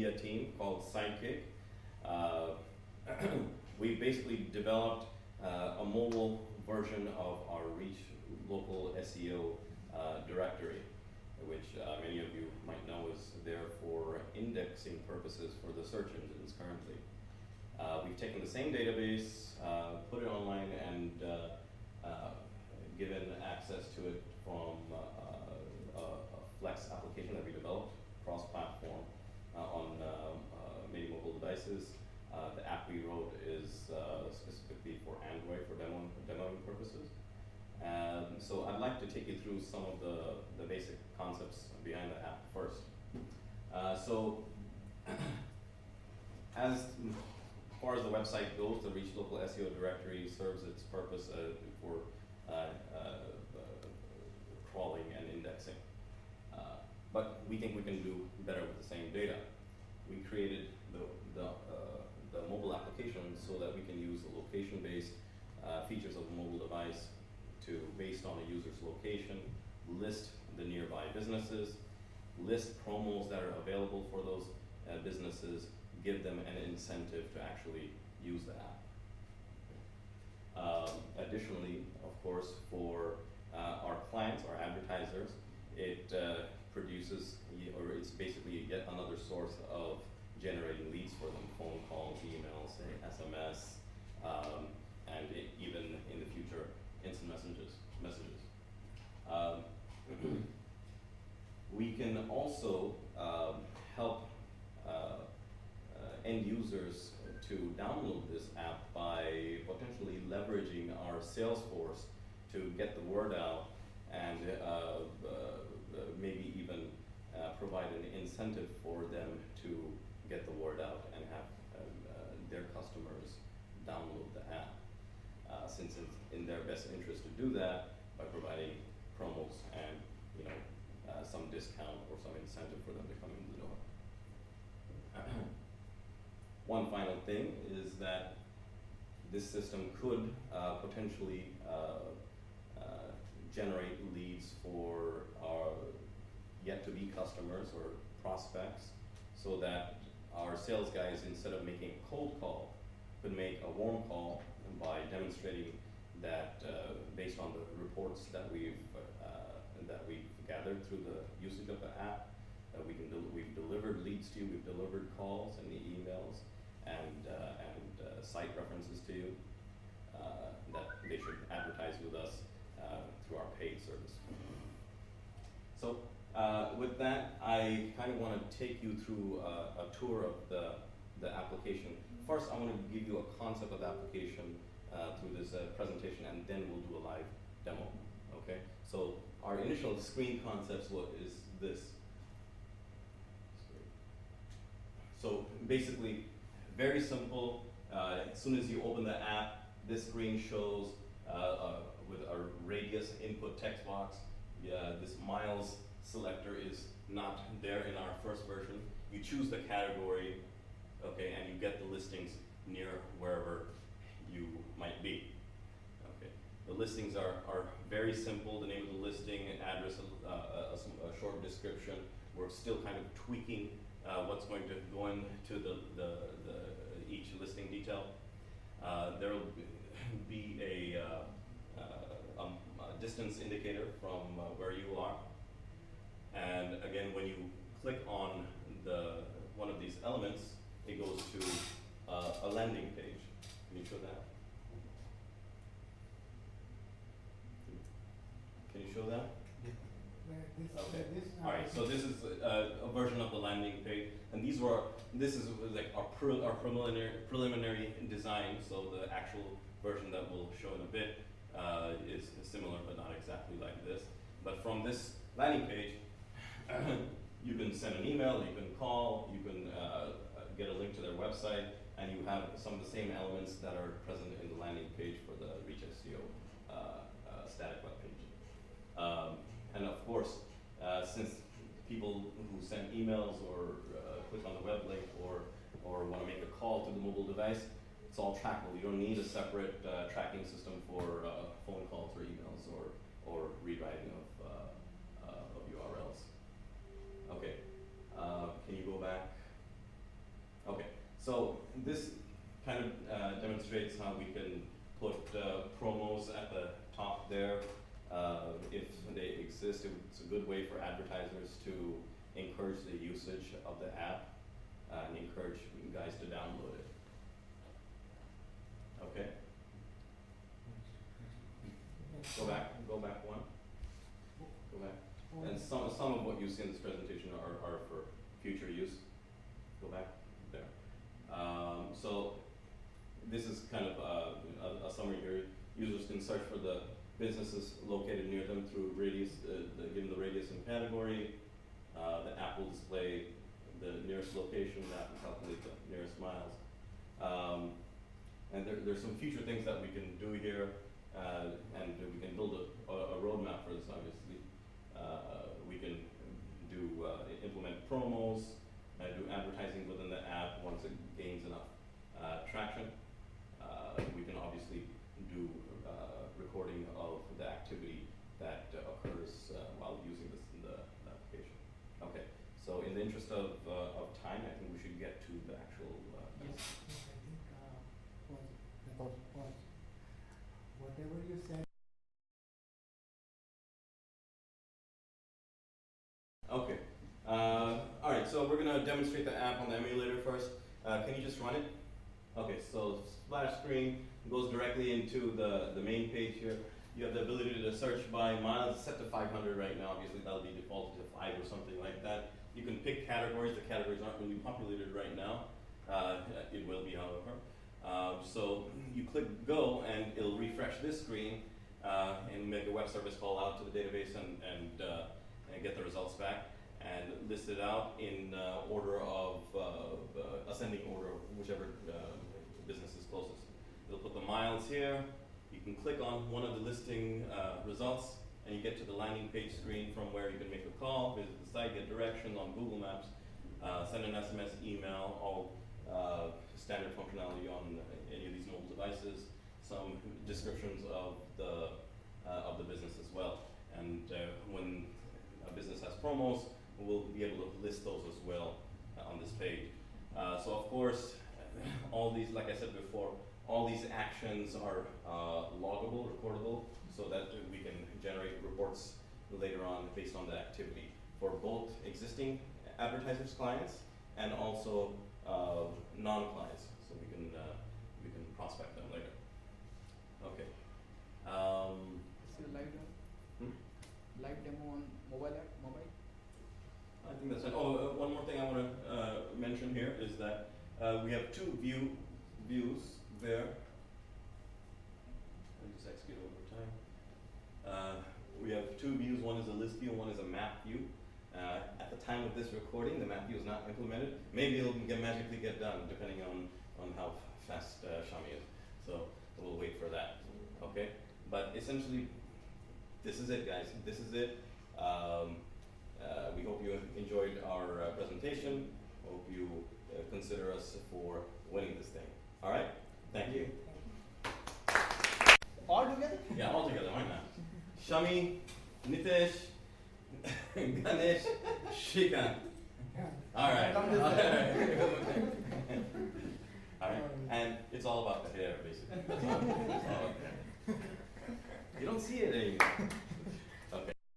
media team called Sidekick. We basically developed a mobile version of our Reach local SEO directory, which many of you might know is there for indexing purposes for the search engines currently. We've taken the same database, put it online, and given access to it from a Flex application that we developed cross-platform on many mobile devices. The app we wrote is specifically for Android for demoing purposes. So I'd like to take you through some of the basic concepts behind the app first. So as far as the website goes, the Reach Local SEO directory serves its purpose for crawling and indexing. But we think we can do better with the same data. We created the mobile application so that we can use the location-based features of a mobile device to, based on a user's location, list the nearby businesses, list promos that are available for those businesses, give them an incentive to actually use the app. Additionally, of course, for our clients, our advertisers, it produces, or it's basically yet another source of generating leads for them, phone calls, emails, SMS, and even in the future, instant messages. We can also help end users to download this app by potentially leveraging our sales force to get the word out and maybe even provide an incentive for them to get the word out and have their customers download the app, since it's in their best interest to do that by providing promos and some discount or some incentive for them to come in the door. One final thing is that this system could potentially generate leads for our yet-to-be customers or prospects, so that our sales guys, instead of making a cold call, could make a warm call by demonstrating that based on the reports that we've gathered through the usage of the app, that we've delivered leads to you, we've delivered calls and the emails and site references to you, that they should advertise with us through our paid service. So with that, I kind of want to take you through a tour of the application. First, I want to give you a concept of the application through this presentation, and then we'll do a live demo. Okay? So our initial screen concepts is this. So basically, very simple. As soon as you open the app, this screen shows with a radius input text box. This miles selector is not there in our first version. You choose the category, okay, and you get the listings near wherever you might be. Okay. The listings are very simple. The name of the listing, address, a short description. We're still kind of tweaking what's going to go into the each listing detail. There will be a distance indicator from where you are. And again, when you click on one of these elements, it goes to a landing page. Can you show that? Can you show that? Okay. All right. So this is a version of the landing page, and this is like our preliminary design. So the actual version that we'll show in a bit is similar, but not exactly like this. But from this landing page, you can send an email, you can call, you can get a link to their website, and you have some of the same elements that are present in the landing page for the Reach SEO static web page. And of course, since people who send emails or click on the web link or want to make a call to the mobile device, it's all trackable. You don't need a separate tracking system for phone calls or emails or rewriting of URLs. Okay, can you go back So this kind of demonstrates how we can put promos at the top there. If they exist, it's a good way for advertisers to encourage the usage of the app and encourage you guys to download it. Okay? Go back one. Go back. And some of what you see in this presentation are for future use. Go back there. So this is kind of a summary here. Users can search for the businesses located near them through radius, given the radius and category. The app will display the nearest location. The app will calculate the nearest miles. And there's some future things that we can do here, and we can build a roadmap for this, obviously. We can do implement promos, do advertising within the app once it gains enough traction. We can obviously do recording of the activity that occurs while using this in the application. Okay, so in the interest of time, I think we should get to the actual. Whatever you said. Okay. All right. So we're gonna demonstrate the app on the emulator first. Can you just run it? Okay. So splash screen goes directly into the main page here. You have the ability to search by miles. It's set to 500 right now. Obviously, that'll be defaulted to 5 or something like that. You can pick categories. The categories aren't really populated right now. It will be, however. So you click go, and it'll refresh this screen and make a web service call out to the database and get the results back and list it out in order of ascending order, whichever business is closest. It'll put the miles here. You can click on one of the listing results, and you get to the landing page screen from where you can make a call, visit the site, get directions on Google Maps, send an SMS, email, all standard functionality on any of these mobile devices, some descriptions of the business as well. And when a business has promos, we'll be able to list those as well on this page. So of course, all these, like I said before, all these actions are loggable, recordable, so that we can generate reports later on based on the activity for both existing advertisers' clients and also non-clients, so we can prospect them later. Okay. Is it live demo? Live demo on mobile app? I think that's it. Oh, one more thing I want to mention here is that we have two views there. Let me just execute it one more time. We have two views. One is a list view, one is a map view. At the time of this recording, the map view is not implemented. Maybe it'll magically get done, depending on how fast Shami is. So we'll wait for that. Okay, but essentially, this is it, guys. This is it. We hope you enjoyed our presentation. Hope you consider us for winning this thing. All right. Thank you. All together? Yeah, all together. Why not? Shami, Nitesh, Ganesh, Shrikant. All right. All right. And it's all about the hair, basically. You don't see it anymore.